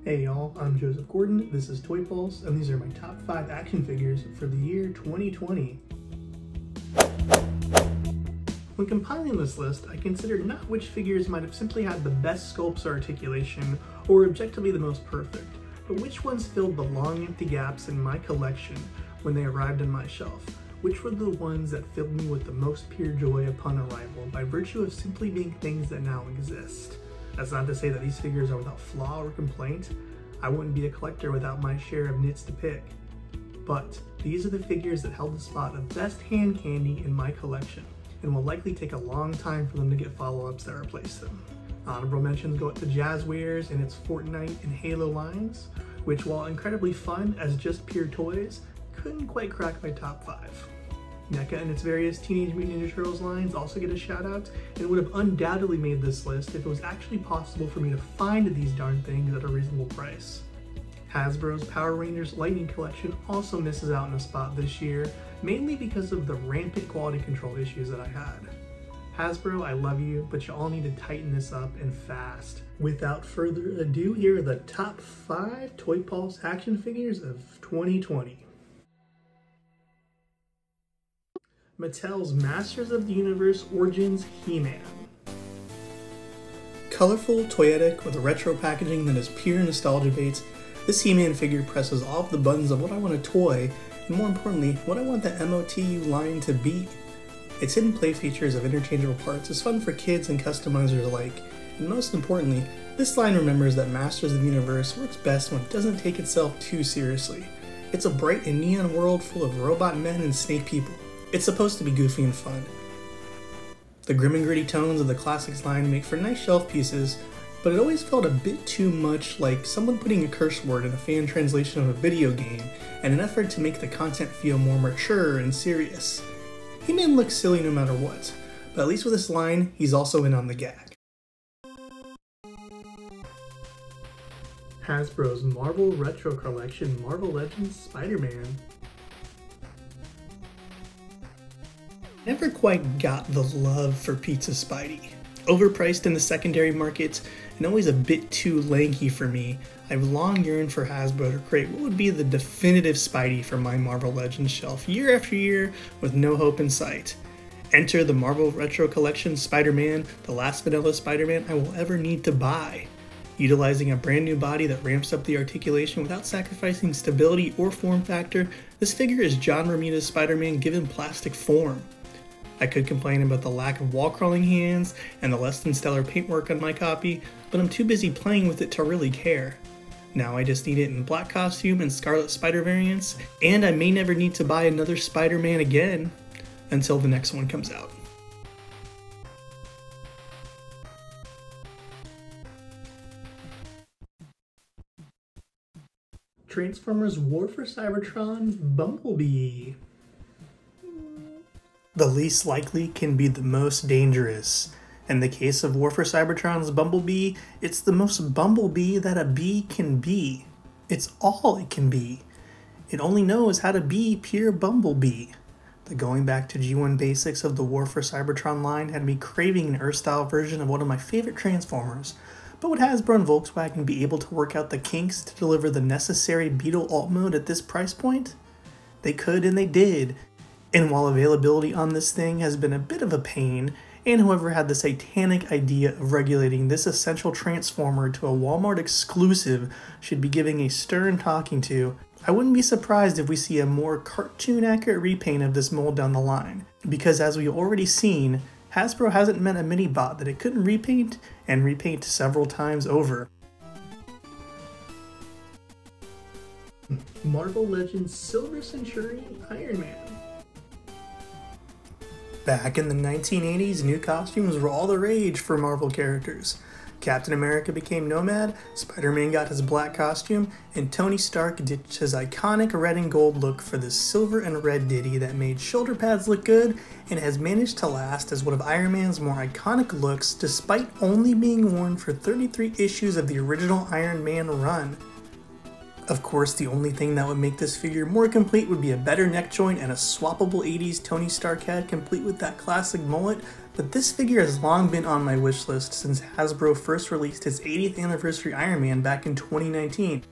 Hey y'all, I'm Joseph Gordon, this is Toy Pulse, and these are my top 5 action figures for the year 2020. When compiling this list, I considered not which figures might have simply had the best sculpts or articulation, or objectively the most perfect, but which ones filled the long empty gaps in my collection when they arrived on my shelf. Which were the ones that filled me with the most pure joy upon arrival by virtue of simply being things that now exist. That's not to say that these figures are without flaw or complaint. I wouldn't be a collector without my share of nits to pick. But these are the figures that held the spot of best hand candy in my collection, and will likely take a long time for them to get follow-ups that replace them. Honorable mentions go out to Jazzwares and its Fortnite and Halo lines, which, while incredibly fun as just pure toys, couldn't quite crack my top 5. NECA and its various Teenage Mutant Ninja Turtles lines also get a shout out, and would have undoubtedly made this list if it was actually possible for me to find these darn things at a reasonable price. Hasbro's Power Rangers Lightning Collection also misses out on a spot this year, mainly because of the rampant quality control issues that I had. Hasbro, I love you, but you all need to tighten this up and fast. Without further ado, here are the top 5 Toy Pulse action figures of 2020. Mattel's Masters of the Universe Origins He-Man. Colorful, toyetic, with a retro packaging that is pure nostalgia bait, this He-Man figure presses all of the buttons of what I want a toy, and more importantly, what I want the MOTU line to be. Its hidden play features of interchangeable parts is fun for kids and customizers alike, and most importantly, this line remembers that Masters of the Universe works best when it doesn't take itself too seriously. It's a bright and neon world full of robot men and snake people. It's supposed to be goofy and fun. The grim and gritty tones of the classics line make for nice shelf pieces, but it always felt a bit too much like someone putting a curse word in a fan translation of a video game in an effort to make the content feel more mature and serious. He-Man looks silly no matter what, but at least with this line, he's also in on the gag. Hasbro's Marvel Retro Collection Marvel Legends SpiderMan. Never quite got the love for Pizza Spidey. Overpriced in the secondary market and always a bit too lanky for me, I've long yearned for Hasbro to create what would be the definitive Spidey for my Marvel Legends shelf year after year with no hope in sight. Enter the Marvel Retro Collection Spider-Man, the last vanilla Spider-Man I will ever need to buy. Utilizing a brand new body that ramps up the articulation without sacrificing stability or form factor, this figure is John Romita's Spider-Man given plastic form. I could complain about the lack of wall-crawling hands and the less than stellar paintwork on my copy, but I'm too busy playing with it to really care. Now I just need it in black costume and Scarlet Spider variants, and I may never need to buy another Spider-Man again until the next one comes out. Transformers War for Cybertron Bumblebee. The least likely can be the most dangerous. In the case of War for Cybertron's Bumblebee, it's the most Bumblebee that a bee can be. It's all it can be. It only knows how to be pure Bumblebee. The going back to G1 basics of the War for Cybertron line had me craving an Earth-style version of one of my favorite Transformers, but would Hasbro and Volkswagen be able to work out the kinks to deliver the necessary Beetle alt mode at this price point? They could, and they did. And while availability on this thing has been a bit of a pain, and whoever had the satanic idea of regulating this essential transformer to a Walmart exclusive should be giving a stern talking to, I wouldn't be surprised if we see a more cartoon-accurate repaint of this mold down the line, because as we've already seen, Hasbro hasn't met a mini-bot that it couldn't repaint and repaint several times over. Marvel Legends Silver Centurion Iron Man. Back in the 1980s, new costumes were all the rage for Marvel characters. Captain America became Nomad, Spider-Man got his black costume, and Tony Stark ditched his iconic red and gold look for this silver and red ditty that made shoulder pads look good and has managed to last as one of Iron Man's more iconic looks despite only being worn for 33 issues of the original Iron Man run. Of course, the only thing that would make this figure more complete would be a better neck joint and a swappable 80s Tony Stark head complete with that classic mullet, but this figure has long been on my wish list since Hasbro first released its 80th anniversary Iron Man back in 2019.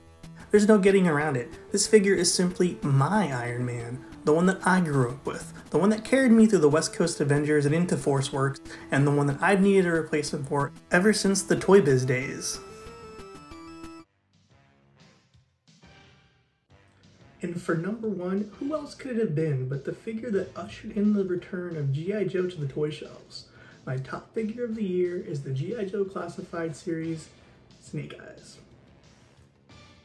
There's no getting around it. This figure is simply my Iron Man, the one that I grew up with, the one that carried me through the West Coast Avengers and into Force Works, and the one that I've needed a replacement for ever since the Toy Biz days. And for number one, who else could it have been but the figure that ushered in the return of G.I. Joe to the toy shelves? My top figure of the year is the G.I. Joe Classified Series, Snake Eyes.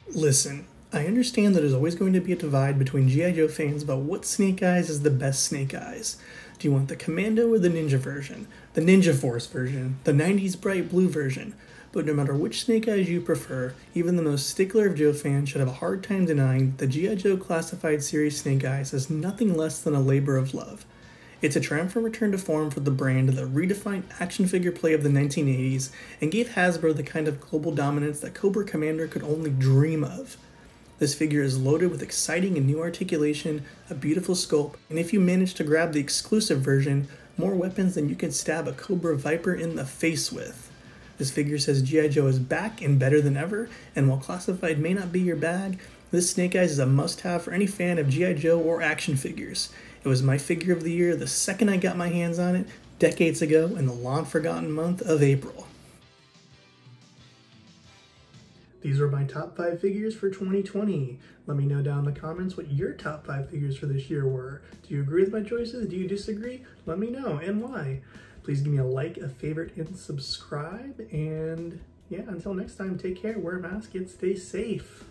Listen, I understand that there's always going to be a divide between G.I. Joe fans about what Snake Eyes is the best Snake Eyes. Do you want the Commando or the Ninja version? The Ninja Force version? The 90s bright blue version? But no matter which Snake Eyes you prefer, even the most stickler of Joe fans should have a hard time denying that the G.I. Joe Classified Series Snake Eyes is nothing less than a labor of love. It's a triumphant return to form for the brand that redefined action figure play of the 1980s and gave Hasbro the kind of global dominance that Cobra Commander could only dream of. This figure is loaded with exciting and new articulation, a beautiful sculpt, and if you manage to grab the exclusive version, more weapons than you can stab a Cobra Viper in the face with. This figure says G.I. Joe is back and better than ever, and while Classified may not be your bag, this Snake Eyes is a must-have for any fan of G.I. Joe or action figures. It was my figure of the year the second I got my hands on it, decades ago in the long-forgotten month of April. These are my top 5 figures for 2020. Let me know down in the comments what your top 5 figures for this year were. Do you agree with my choices? Do you disagree? Let me know, and why. Please give me a like, a favorite, and subscribe. And yeah, until next time, take care, wear a mask, and stay safe.